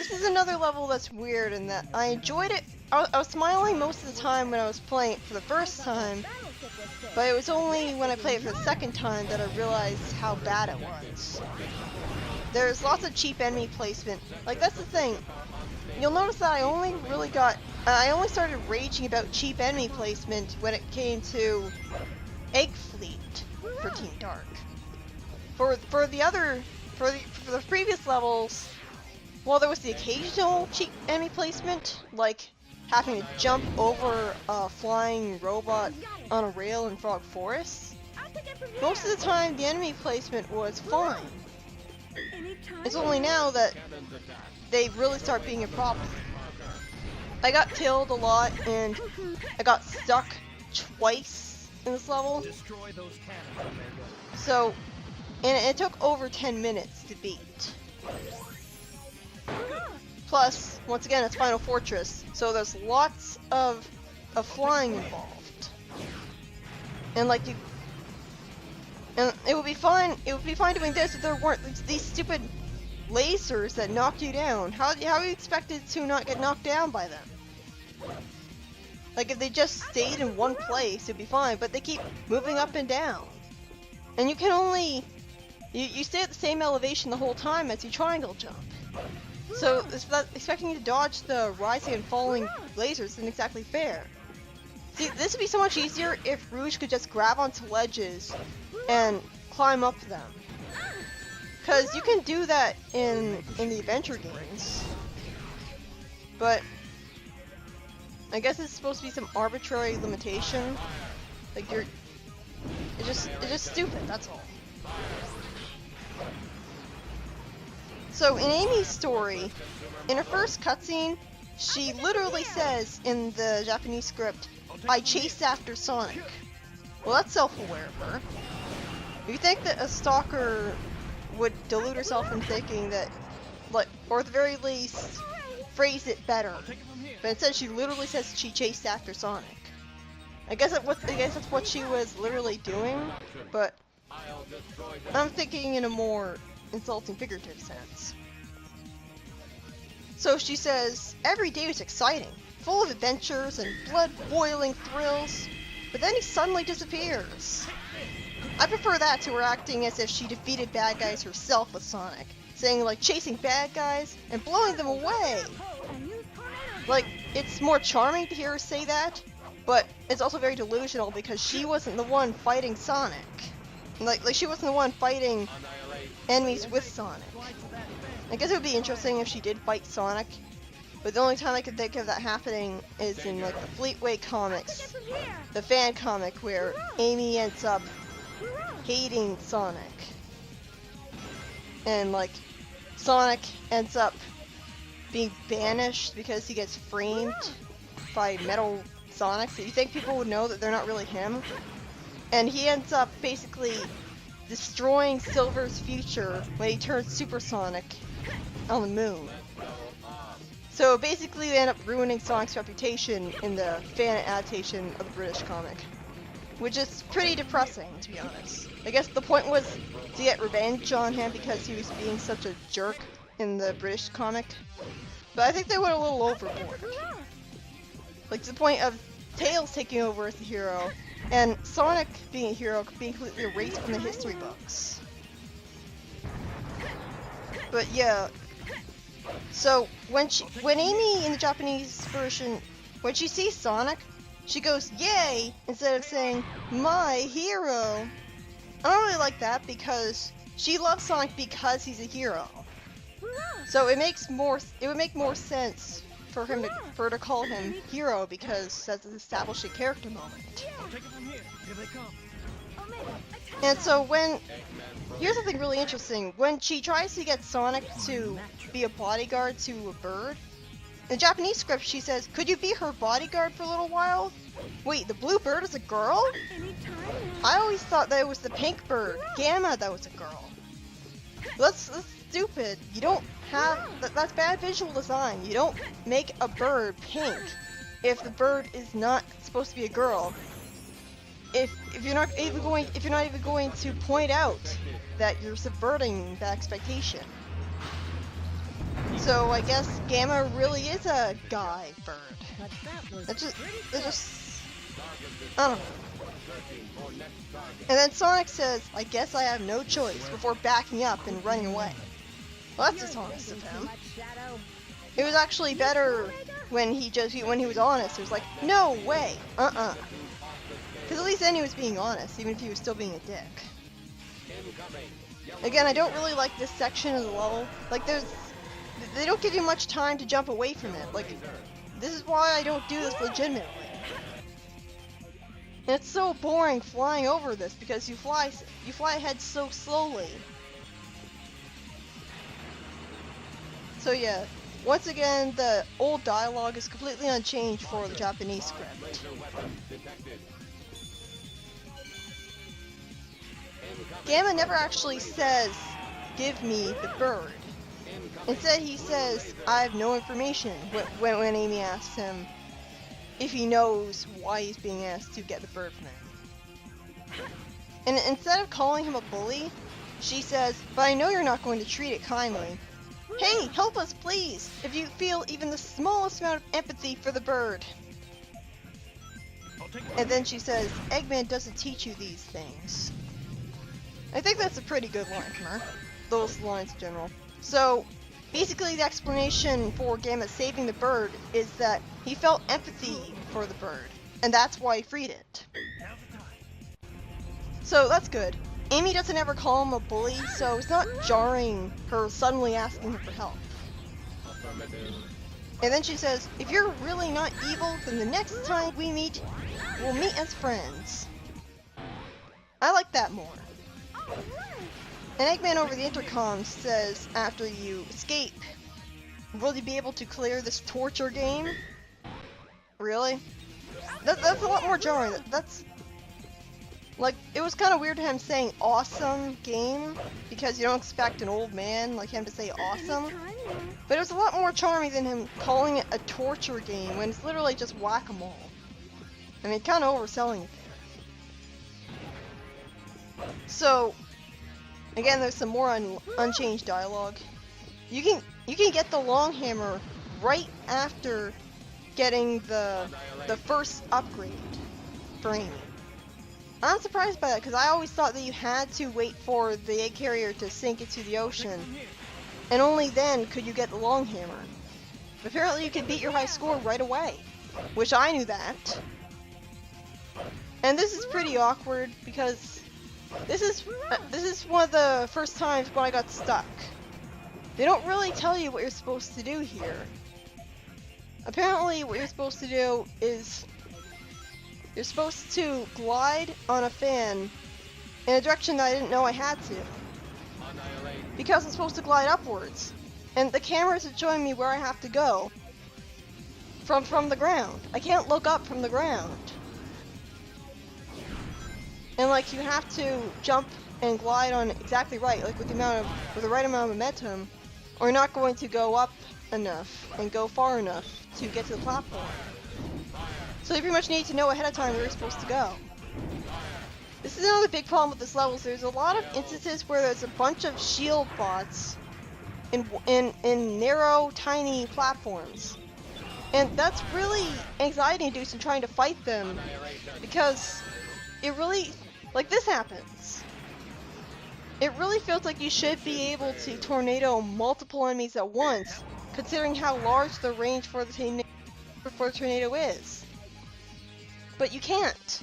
this is another level that's weird in that I enjoyed it. I was smiling most of the time when I was playing it for the first time, but it was only when I played it for the second time that I realized how bad it was. There's lots of cheap enemy placement. Like, that's the thing. You'll notice that I only started raging about cheap enemy placement when it came to Egg Fleet for Team Dark. For the previous levels, while there was the occasional cheap enemy placement, like having to jump over a flying robot on a rail in Frog Forest, most of the time the enemy placement was fine. It's only now that they really start being a problem. I got killed a lot and I got stuck twice in this level. So, and it took over 10 minutes to beat. Plus, once again, it's Final Fortress, so there's lots of flying involved. And like and it would be fine doing this if there weren't these stupid lasers that knocked you down. How are you expected to not get knocked down by them? Like, if they just stayed in one place, it'd be fine, but they keep moving up and down. And you can only you stay at the same elevation the whole time as you triangle jump. So expecting you to dodge the rising and falling lasers isn't exactly fair. See, this would be so much easier if Rouge could just grab onto ledges and climb up them. Cause you can do that in the adventure games. But I guess it's supposed to be some arbitrary limitation. Like it's just stupid, that's all. So in Amy's story, in her first cutscene, she literally says in the Japanese script, "I chased after Sonic." Well, that's self-aware of her. You think that a stalker would delude herself in thinking that, like, or at the very least, phrase it better. But instead, she literally says she chased after Sonic. I guess that's what she was literally doing, but I'm thinking in a more insulting figurative sense. So she says, "Every day was exciting, full of adventures and blood-boiling thrills, but then he suddenly disappears." I prefer that to her acting as if she defeated bad guys herself with Sonic, saying like chasing bad guys and blowing them away. Like, it's more charming to hear her say that, but it's also very delusional because she wasn't the one fighting Sonic. Like she wasn't the one fighting enemies with Sonic. I guess it would be interesting if she did fight Sonic, but the only time I could think of that happening is in like the Fleetway comics, the fan comic where Amy ends up hating Sonic. And like Sonic ends up being banished because he gets framed by Metal Sonic. So you think people would know that they're not really him? And he ends up basically destroying Silver's future when he turns Supersonic on the moon. So basically they end up ruining Sonic's reputation in the fan adaptation of the British comic. Which is pretty depressing, to be honest. I guess the point was to get revenge on him because he was being such a jerk in the British comic. But I think they went a little overboard. Like, to the point of Tails taking over as the hero, and Sonic being a hero being completely erased from the history books. But yeah. So, when Amy in the Japanese version, when she sees Sonic, she goes, "Yay!" instead of saying, "My hero." I don't really like that because she loves Sonic because he's a hero. So it would make more sense for her to call him hero because that's an establishing character moment. And so here's something really interesting. When she tries to get Sonic to be a bodyguard to a bird, in the Japanese script she says, "Could you be her bodyguard for a little while?" Wait, the blue bird is a girl? I always thought that it was the pink bird, Gamma, that was a girl. That's stupid. You don't have... That's bad visual design. You don't make a bird pink if the bird is not supposed to be a girl. If you're not even going to point out that you're subverting that expectation. So I guess Gamma really is a guy bird. But that was That's pretty just, I don't know. And then Sonic says, I guess I have no choice, before backing up and running away. Well, that's dishonest of him. It was actually better when he was honest. It was like, no way, Because at least then he was being honest, even if he was still being a dick. Again, I don't really like this section of the level. Like, they don't give you much time to jump away from it. Like, this is why I don't do this legitimately. And it's so boring flying over this because you fly ahead so slowly. So yeah, once again, the old dialogue is completely unchanged for the Japanese script. Gamma never actually says, give me the bird. Instead he says, I have no information, when Amy asks him if he knows why he's being asked to get the bird from him. And instead of calling him a bully, she says, but I know you're not going to treat it kindly. Hey, help us please, if you feel even the smallest amount of empathy for the bird. And then she says, Eggman doesn't teach you these things. I think that's a pretty good line from her. Those lines in general. So, basically the explanation for Gamma saving the bird is that he felt empathy for the bird, and that's why he freed it. So that's good. Amy doesn't ever call him a bully, so it's not jarring her suddenly asking him for help. And then she says, if you're really not evil, then the next time we meet, we'll meet as friends. I like that more. And Eggman over the intercom says, after you escape, will you be able to clear this torture game? Really? That's a lot more jarring. That's... Like, it was kind of weird to him saying awesome game, because you don't expect an old man like him to say awesome. But it was a lot more charming than him calling it a torture game when it's literally just whack-a-mole. I mean, kind of overselling it there. So, again, there's some more unchanged dialogue. You can get the long hammer right after getting the first upgrade for Amy. I'm surprised by that because I always thought that you had to wait for the egg carrier to sink into the ocean, and only then could you get the long hammer. But apparently you can beat your high score right away, which I knew that. And this is pretty awkward because this is one of the first times when I got stuck. They don't really tell you what you're supposed to do here. Apparently what you're supposed to do is you're supposed to glide on a fan in a direction that I didn't know I had to. Because I'm supposed to glide upwards. And the camera isn't showing me where I have to go. From the ground. I can't look up from the ground. And like you have to jump and glide on exactly right, like with the right amount of momentum, or you're not going to go up enough and go far enough to get to the platform. So you pretty much need to know ahead of time where you're supposed to go. This is another big problem with this level. So there's a lot of instances where there's a bunch of shield bots in narrow, tiny platforms. And that's really anxiety-inducing trying to fight them, because it really, like this happens. It really feels like you should be able to tornado multiple enemies at once, considering how large the range for the tornado is. But you can't.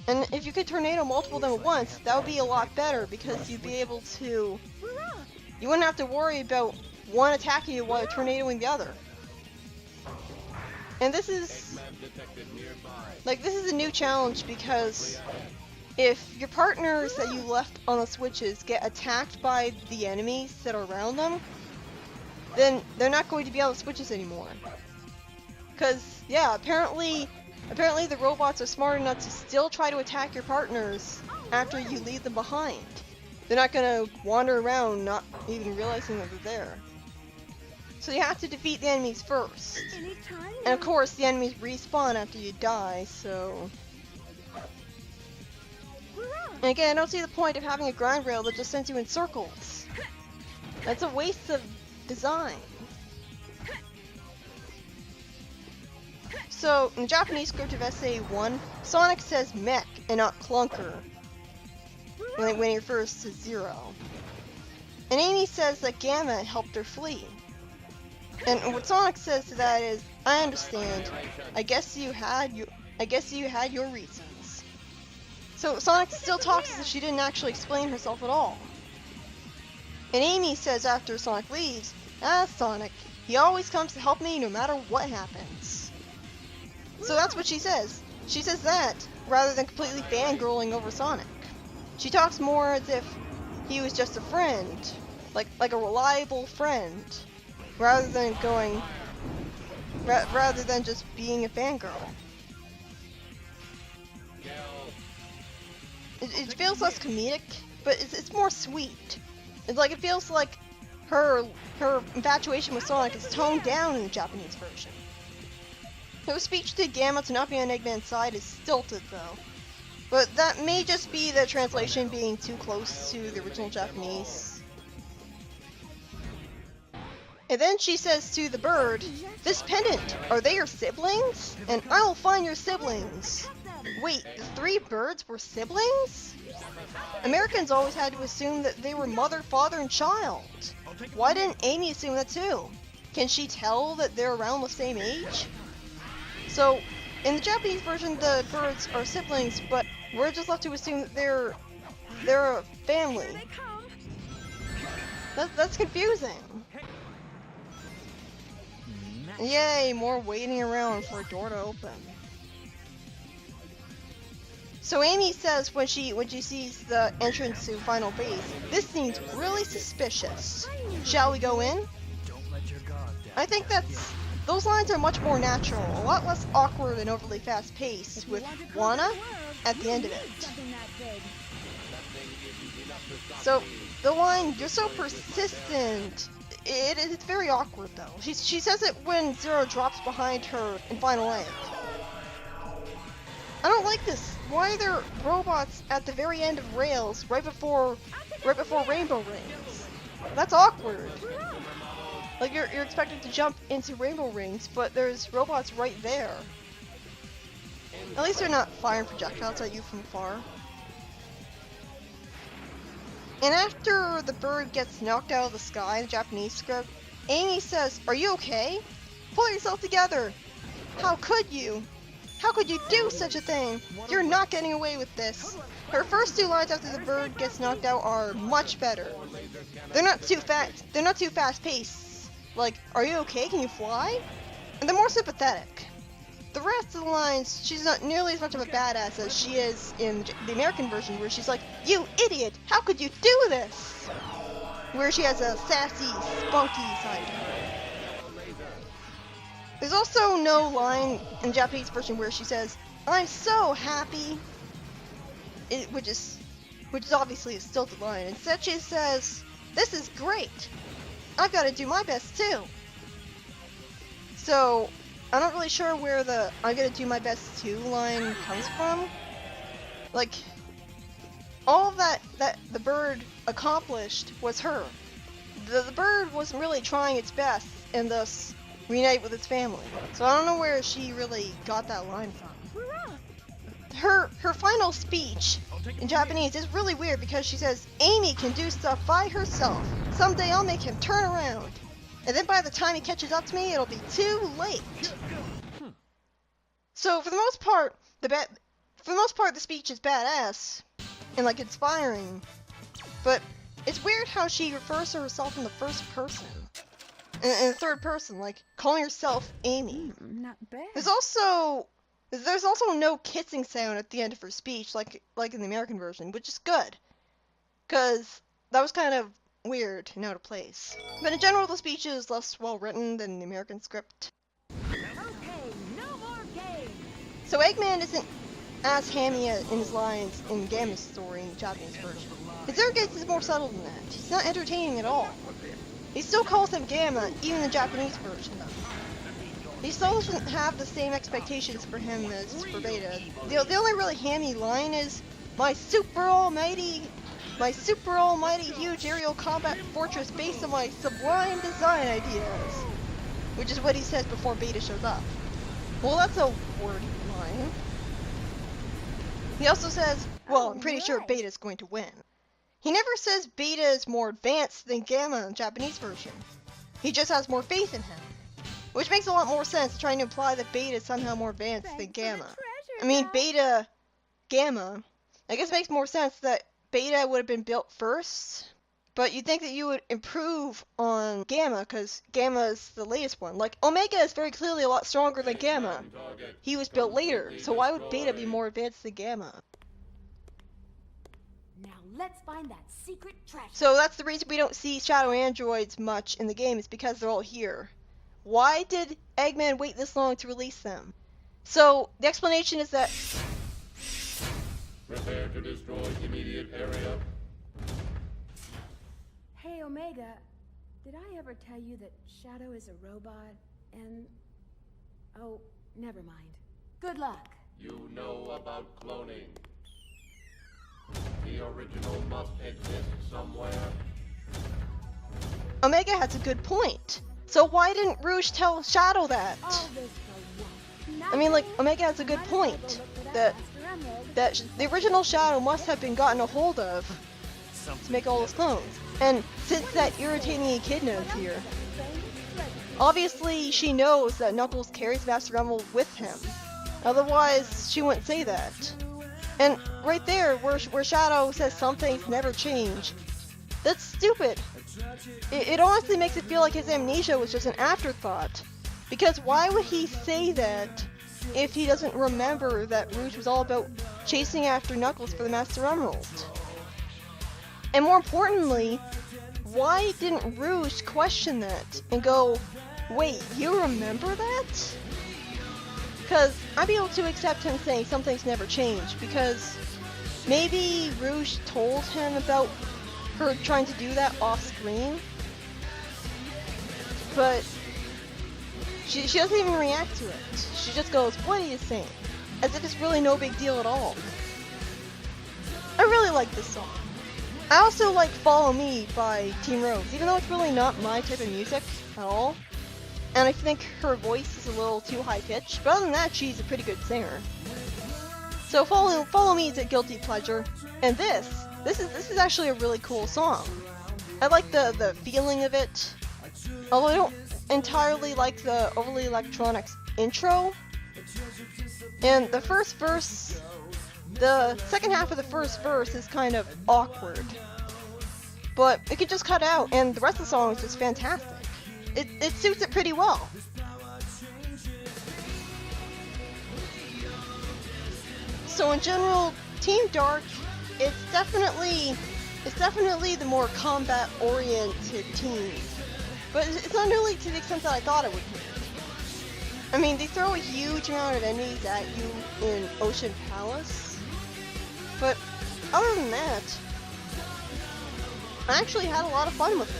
And if you could tornado multiple of them at once, that would be a lot better, because you'd be able to... You wouldn't have to worry about one attacking you while you're tornadoing the other. And this is... Like, this is a new challenge, because if your partners that you left on the switches get attacked by the enemies that are around them, then they're not going to be on the switches anymore. Because, yeah, apparently the robots are smart enough to still try to attack your partners after you leave them behind. They're not gonna wander around not even realizing that they're there. So you have to defeat the enemies first. And of course the enemies respawn after you die, so... And again, I don't see the point of having a grind rail that just sends you in circles. That's a waste of design. So, in the Japanese script of SA1, Sonic says mech and not clunker when he refers to Zero. And Amy says that Gamma helped her flee. And what Sonic says to that is, I understand. I guess you had your reasons. So Sonic still talks as if she didn't actually explain herself at all. And Amy says after Sonic leaves, Sonic, he always comes to help me no matter what happens. So that's what she says. She says that, rather than completely fangirling over Sonic. She talks more as if he was just a friend, like a reliable friend, rather than just being a fangirl. It feels less comedic, but it's more sweet. It's like it feels like her infatuation with Sonic is toned down in the Japanese version. Her speech to Gamma to not be on Eggman's side is stilted though. But that may just be the translation being too close to the original Japanese. And then she says to the bird, this pendant, are they your siblings? And I will find your siblings. Wait, the three birds were siblings? Americans always had to assume that they were mother, father, and child. Why didn't Amy assume that too? Can she tell that they're around the same age? So, in the Japanese version, the birds are siblings, but we're just left to assume that they're a family. That's confusing. Yay, more waiting around for a door to open. So Amy says when she sees the entrance to Final Base, this seems really suspicious. Shall we go in? I think those lines are much more natural, a lot less awkward and overly fast-paced, with wanna at the end of it. So, the line, you're so persistent, it's very awkward though. She says it when Zero drops behind her in Final Egg. I don't like this. Why are there robots at the very end of rails right before Rainbow Rings? That's awkward. Like you're expected to jump into Rainbow Rings, but there's robots right there. At least they're not firing projectiles at you from afar. And after the bird gets knocked out of the sky in the Japanese script, Amy says, are you okay? Pull yourself together! How could you? How could you do such a thing? You're not getting away with this. Her first two lines after the bird gets knocked out are much better. They're not too fast-paced. Like, are you okay? Can you fly? And they're more sympathetic. The rest of the lines, she's not nearly as much of a badass as she is in the American version, where she's like, you idiot! How could you do this? Where she has a sassy, spunky side to her. There's also no line in the Japanese version where she says, I'm so happy, which is obviously a stilted line. Instead she says, this is great. I've got to do my best too. So, I'm not really sure where the I'm gonna do my best too line comes from. Like, all of that the bird accomplished was her. The bird wasn't really trying its best and thus reunite with its family. So I don't know where she really got that line from. Her final speech in Japanese is really weird because she says, Amy can do stuff by herself. Someday I'll make him turn around. And then by the time he catches up to me, it'll be too late. So for the most part, the speech is badass and like inspiring. But it's weird how she refers to herself in the first person. In the third person, like calling herself Amy. Not bad. There's also no kissing sound at the end of her speech, like in the American version, which is good, cause that was kind of weird and out of place. But in general, the speech is less well written than the American script. Okay, no more games. So Eggman isn't as hammy in his lines in Gamma's story in the Japanese version. His arrogance is more subtle than that. He's not entertaining at all. He still calls him Gamma, even in the Japanese version. He still doesn't have the same expectations for him as for Beta. The only really hammy line is, my super almighty huge aerial combat fortress based on my sublime design ideas. Which is what he says before Beta shows up. Well, that's a wordy line. He also says, well, I'm pretty sure Right. Beta's going to win. He never says Beta is more advanced than Gamma in the Japanese version. He just has more faith in him. Which makes a lot more sense, trying to imply that Beta is somehow more advanced than Thanks for the Gamma. treasure, I mean, Doc. Beta, Gamma, I guess it makes more sense that Beta would have been built first, but you'd think that you would improve on Gamma, because Gamma is the latest one. Like, Omega is very clearly a lot stronger than Gamma. He was built later, so why would Beta be more advanced than Gamma? Now let's find that secret treasure. So that's the reason we don't see Shadow Androids much in the game, is because they're all here. Why did Eggman wait this long to release them? So, the explanation is that... Prepare to destroy immediate area. Hey, Omega, did I ever tell you that Shadow is a robot and... Oh, never mind. Good luck. You know about cloning. The original must exist somewhere. Omega has a good point. So why didn't Rouge tell Shadow that? All this for what? I mean, like, Nothing. Omega has a good Might as well point. go look for That Master Emerald. the original Shadow must have been gotten a hold of to make all those clones. And since that irritating Echidna is here, obviously she knows that Knuckles carries Master Emerald with him. Otherwise, she wouldn't say that. And right there, where Shadow says some things never change, that's stupid. It honestly makes it feel like his amnesia was just an afterthought. Because why would he say that if he doesn't remember that Rouge was all about chasing after Knuckles for the Master Emerald? And more importantly, why didn't Rouge question that and go, wait, you remember that? Because I'd be able to accept him saying some things never change, because maybe Rouge told him about her trying to do that off screen, but she doesn't even react to it. She just goes, what are you saying? As if it's really no big deal at all. I really like this song. I also like Follow Me by Team Rose, even though it's really not my type of music at all. And I think her voice is a little too high-pitched, but other than that, she's a pretty good singer. So Follow Me is a guilty pleasure, and this is actually a really cool song. I like the feeling of it, although I don't entirely like the overly electronic intro. And the first verse, the second half of the first verse is kind of awkward, but it could just cut out, and the rest of the song is just fantastic. It suits it pretty well. So in general, Team Dark, it's definitely the more combat-oriented team, but it's not nearly to the extent that I thought it would be. I mean, they throw a huge amount of enemies at you in Ocean Palace, but other than that, I actually had a lot of fun with it.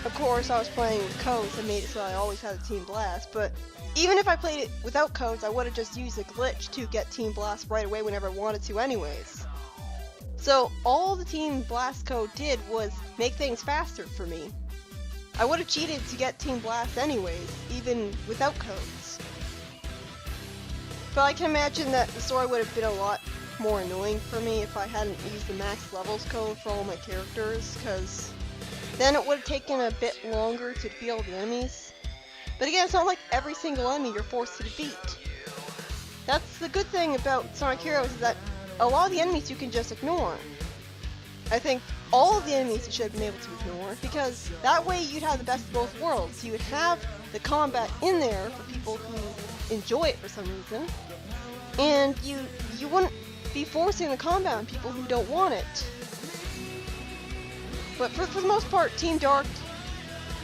Of course, I was playing with codes that made it so I always had a Team Blast, but even if I played it without codes, I would have just used a glitch to get Team Blast right away whenever I wanted to anyways. So all the Team Blast code did was make things faster for me. I would have cheated to get Team Blast anyways, even without codes. But I can imagine that the story would have been a lot more annoying for me if I hadn't used the max levels code for all my characters, because then it would have taken a bit longer to defeat all the enemies. But again, it's not like every single enemy you're forced to defeat. That's the good thing about Sonic Heroes, is that a lot of the enemies you can just ignore. I think all of the enemies you should have been able to ignore, because that way you'd have the best of both worlds. You would have the combat in there for people who enjoy it for some reason, and you wouldn't be forcing the combat on people who don't want it. But for the most part, Team Dark,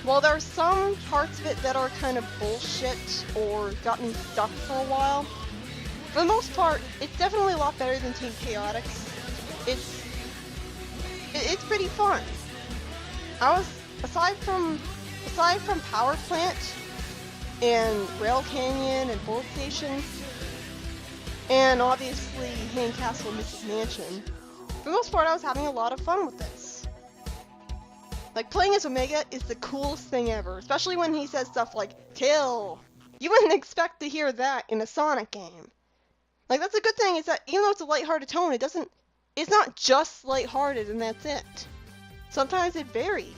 while there are some parts of it that are kind of bullshit or got me stuck for a while, for the most part, it's definitely a lot better than Team Chaotix. It's pretty fun. Aside from Power Plant and Rail Canyon and Bullet Station, and obviously Hang Castle and Mystic Mansion, for the most part, I was having a lot of fun with this. Like, playing as Omega is the coolest thing ever, especially when he says stuff like, kill! You wouldn't expect to hear that in a Sonic game. Like, that's a good thing, is that even though it's a lighthearted tone, it's not just lighthearted and that's it. Sometimes it varies.